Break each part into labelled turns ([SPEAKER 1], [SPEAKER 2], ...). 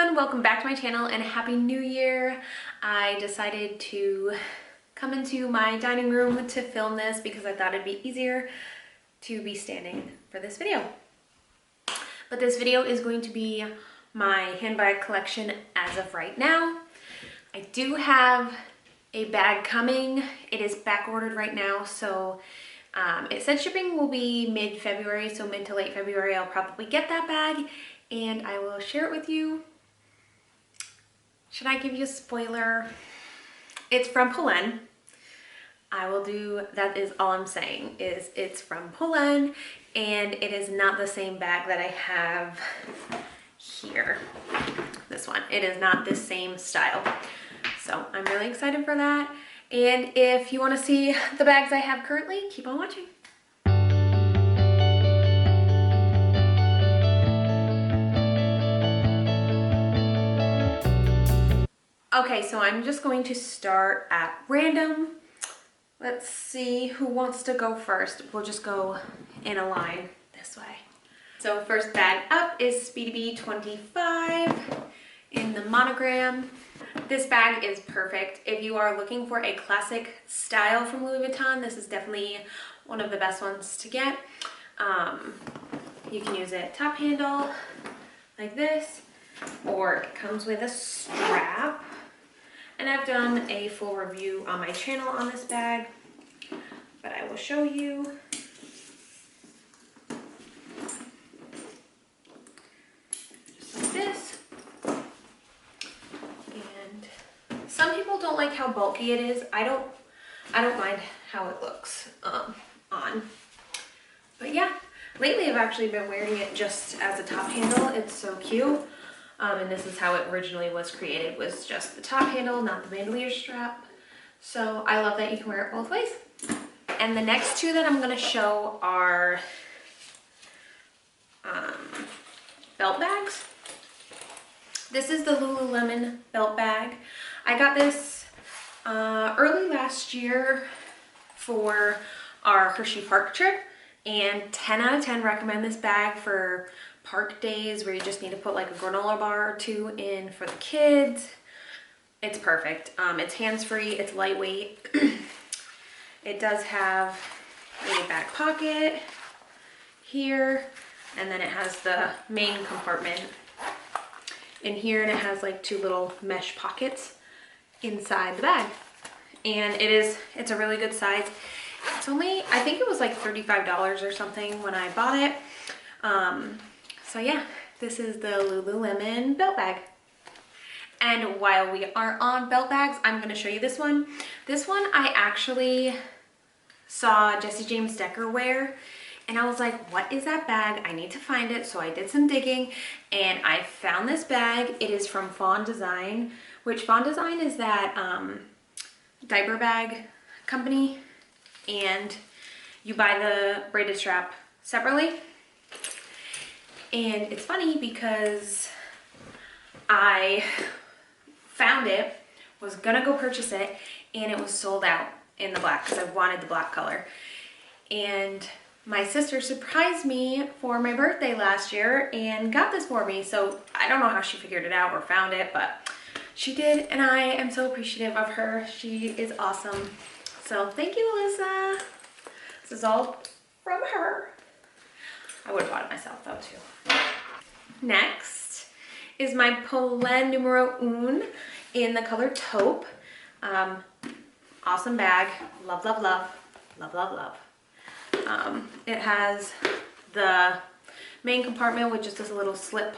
[SPEAKER 1] everyone, welcome back to my channel and Happy New Year. I decided to come into my dining room to film this because I thought it'd be easier to be standing for this video. But this video is going to be my handbag collection as of right now. I do have a bag coming. It is back ordered right now, so it said shipping will be mid-February, so mid to late February I'll probably get that bag and I will share it with you. Should I give you a spoiler? It's from Polène. I will do, that is all I'm saying, is it's from Polène and it is not the same bag that I have here. This one, it is not the same style. So I'm really excited for that. And if you want to see the bags I have currently, keep on watching. Okay, so I'm just going to start at random. Let's see who wants to go first. We'll just go in a line this way. So first bag up is Speedy 25 in the monogram. This bag is perfect. If you are looking for a classic style from Louis Vuitton, this is definitely one of the best ones to get. You can use it top handle like this, or it comes with a strap. And I've done a full review on my channel on this bag, but I will show you. Just like this. And some people don't like how bulky it is. I don't mind how it looks on. But yeah, lately I've actually been wearing it just as a top handle. It's so cute. And this is how it originally was created, was just the top handle, not the bandolier strap. So I love that you can wear it both ways. And the next two that I'm going to show are belt bags. This is the Lululemon belt bag. I got this early last year for our Hershey Park trip, and 10 out of 10 recommend this bag for park days where you just need to put like a granola bar or two in for the kids. It's perfect. It's hands-free, it's lightweight. It does have a back pocket here, and then it has the main compartment in here, and it has like two little mesh pockets inside the bag. And it's a really good size. It's only, I think it was like $35 or something when I bought it. So yeah, this is the Lululemon belt bag. And while we are on belt bags, I'm going to show you this one. This one I actually saw Jesse James Decker wear, and I was like, what is that bag? I need to find it. So I did some digging and I found this bag. It is from Fawn Design, which Fawn Design is that diaper bag company, and you buy the braided strap separately. And it's funny because I found it, was gonna go purchase it, and it was sold out in the black because I wanted the black color. And my sister surprised me for my birthday last year and got this for me. So I don't know how she figured it out or found it, but she did, and I am so appreciative of her. She is awesome. So thank you, Alyssa. This is all from her. I would have bought it myself though too. Next is my Polène numero un in the color taupe. Awesome bag. Love, love, love. Love, love, love. It has the main compartment with just this little slip.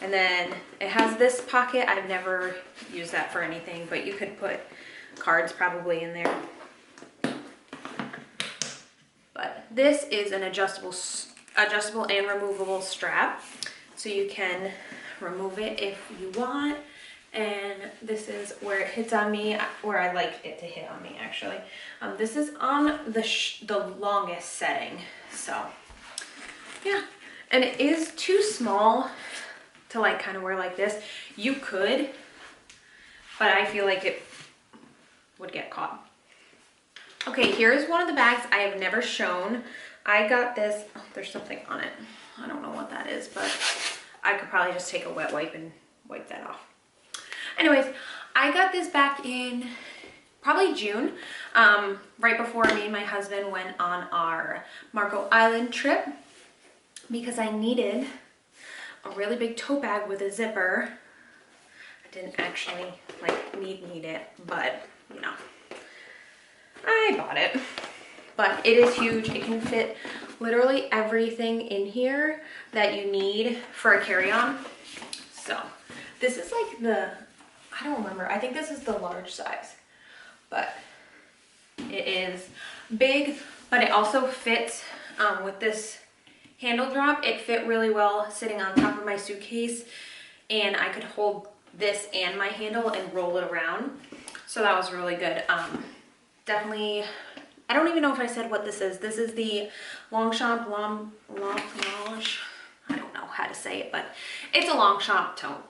[SPEAKER 1] And then it has this pocket. I've never used that for anything, but you could put cards probably in there. But this is an adjustable and removable strap, so you can remove it if you want. And this is where it hits on me, where I like it to hit on me actually. This is on the longest setting, so yeah. And it is too small to like kind of wear like this. You could, but I feel like it would get caught. Okay, here's one of the bags I have never shown. I got this, oh, there's something on it. I don't know what that is, but I could probably just take a wet wipe and wipe that off. Anyways, I got this back in probably June, right before me and my husband went on our Marco Island trip, because I needed a really big tote bag with a zipper. I didn't actually like need it, but you know, I bought it. But it is huge. It can fit literally everything in here that you need for a carry-on. So this is like the, I don't remember, I think this is the large size, but it is big, but it also fits with this handle drop. It fit really well sitting on top of my suitcase, and I could hold this and my handle and roll it around. So that was really good. Definitely, I don't even know if I said what this is. This is the Longchamp, I don't know how to say it, but it's a Longchamp tote.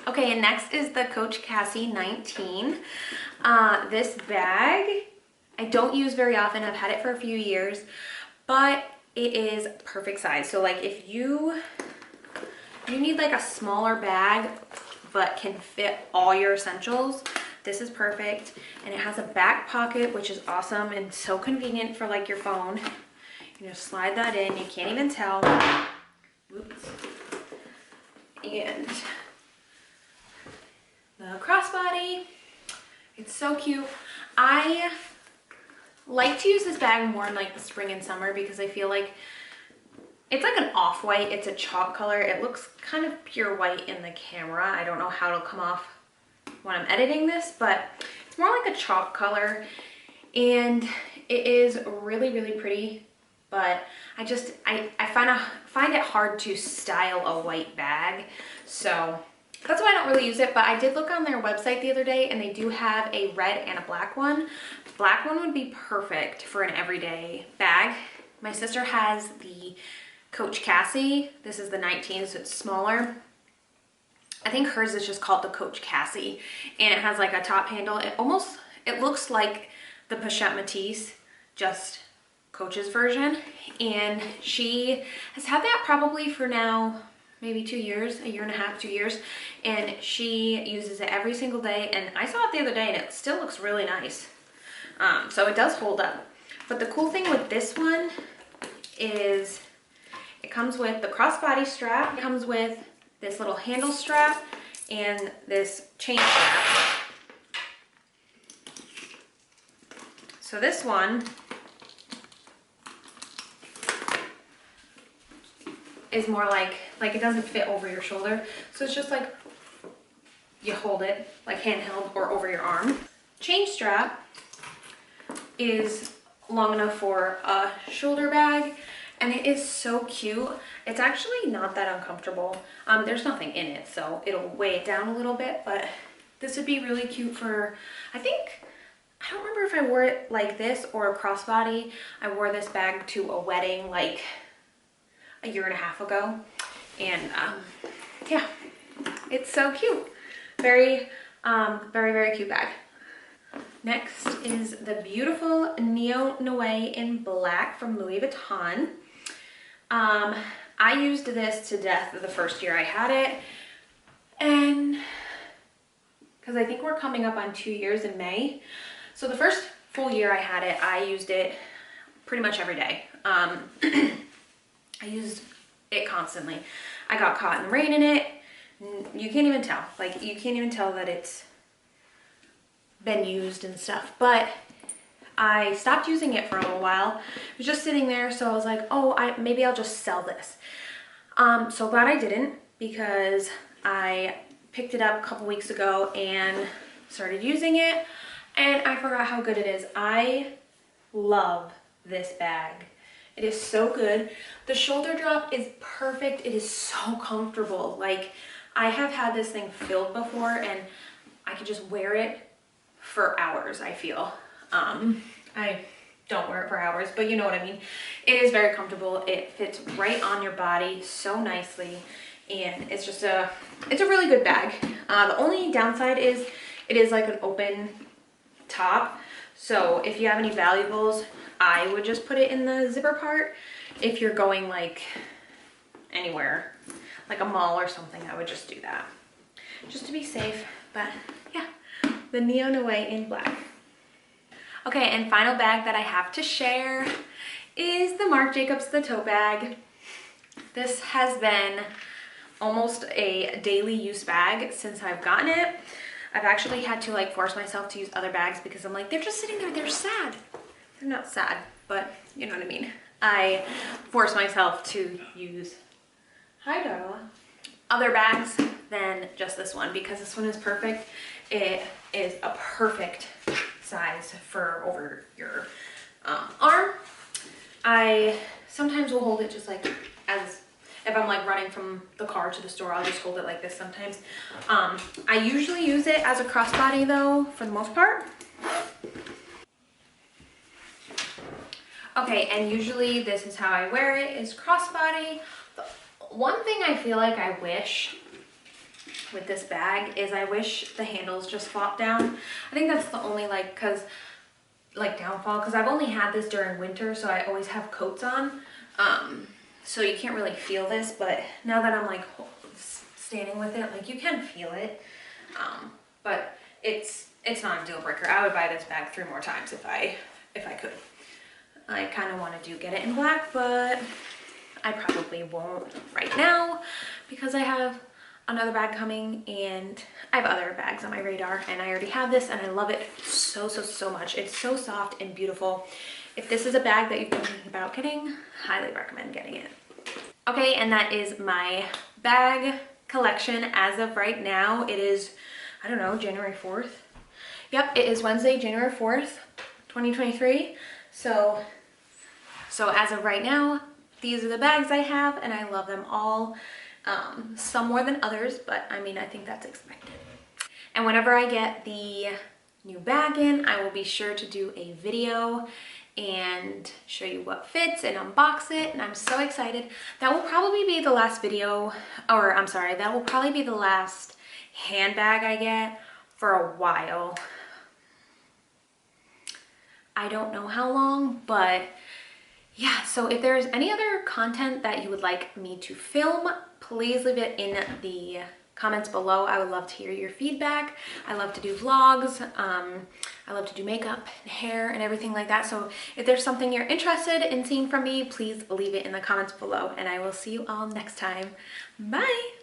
[SPEAKER 1] Okay, and next is the Coach Cassie 19. This bag, I don't use very often. I've had it for a few years, but it is perfect size. So like if you need like a smaller bag, but can fit all your essentials, this is perfect. And it has a back pocket, which is awesome and so convenient for like your phone. You just slide that in, you can't even tell. Oops. And the crossbody, it's so cute. I like to use this bag more in like the spring and summer because I feel like it's like an off-white. It's a chalk color. It looks kind of pure white in the camera. I don't know how it'll come off when I'm editing this, but it's more like a chalk color, and it is really, really pretty. But I find it hard to style a white bag, so that's why I don't really use it. But I did look on their website the other day, and they do have a red and a black one. Black one would be perfect for an everyday bag. My sister has the Coach Cassie. This is the 19, so it's smaller. I think hers is just called the Coach Cassie, and it has like a top handle. It looks like the Pochette Matisse, just Coach's version, and she has had that probably for now maybe 2 years, a year and a half, 2 years, and she uses it every single day. And I saw it the other day, and it still looks really nice. So it does hold up. But the cool thing with this one is it comes with the crossbody strap. It comes with this little handle strap and this chain strap. So this one is more like it doesn't fit over your shoulder. So it's just like you hold it like handheld or over your arm. Chain strap is long enough for a shoulder bag, and it is so cute. It's actually not that uncomfortable. There's nothing in it, so it'll weigh it down a little bit, but this would be really cute for, I don't remember if I wore it like this or a crossbody. I wore this bag to a wedding like a year and a half ago, and yeah, it's so cute. Very, very cute bag. Next is the beautiful Neo Noe in black from Louis Vuitton. I used this to death the first year I had it, and because I think we're coming up on 2 years in May. So the first full year I had it, I used it pretty much every day. I used it constantly. I got caught in the rain in it. You can't even tell. Like, you can't even tell that it's been used and stuff. But I stopped using it for a little while. It was just sitting there, so I was like, oh, maybe I'll just sell this. So glad I didn't, because I picked it up a couple weeks ago and started using it, and I forgot how good it is. I love this bag. It is so good. The shoulder drop is perfect. It is so comfortable. Like, I have had this thing filled before, and I could just wear it for hours, I feel. I don't wear it for hours, but you know what I mean. It is very comfortable. It fits right on your body so nicely, and it's just it's a really good bag. The only downside is it is like an open top, so if you have any valuables, I would just put it in the zipper part if you're going like anywhere. like a mall or something, I would just do that. Just to be safe, but yeah, the Neo Noe in black. Okay, and final bag that I have to share is the Marc Jacobs the tote bag. This has been almost a daily use bag since I've gotten it. I've actually had to like force myself to use other bags because I'm like, they're just sitting there, they're sad. They're not sad, but you know what I mean. I force myself to use, hi Darla, other bags than just this one because this one is perfect. It is a perfect size for over your arm. I sometimes will hold it just like as if I'm like running from the car to the store, I'll just hold it like this sometimes. I usually use it as a crossbody though, for the most part. Okay, and usually this is how I wear it, is crossbody. The one thing I feel like I wish with this bag is I wish the handles just flop down. I think that's the only downfall, because I've only had this during winter, so I always have coats on. So you can't really feel this, but now that I'm like standing with it, like you can feel it. But it's not a deal breaker. I would buy this bag 3 more times if I could. I kind of want to get it in black, but I probably won't right now because I have another bag coming and I have other bags on my radar, and I already have this and I love it so much. It's so soft and beautiful. If this is a bag that you've been thinking about getting, highly recommend getting it. Okay, and that is my bag collection as of right now. It is, I don't know, January 4th. Yep, it is Wednesday, January 4th, 2023. So as of right now, these are the bags I have and I love them all. Some more than others, but I mean, I think that's expected. And whenever I get the new bag in, I will be sure to do a video and show you what fits and unbox it, and I'm so excited. That will probably be the last video, or I'm sorry, that will probably be the last handbag I get for a while. I don't know how long, but yeah, so if there's any other content that you would like me to film, please leave it in the comments below. I would love to hear your feedback. I love to do vlogs. I love to do makeup and hair and everything like that. So if there's something you're interested in seeing from me, please leave it in the comments below, and I will see you all next time. Bye.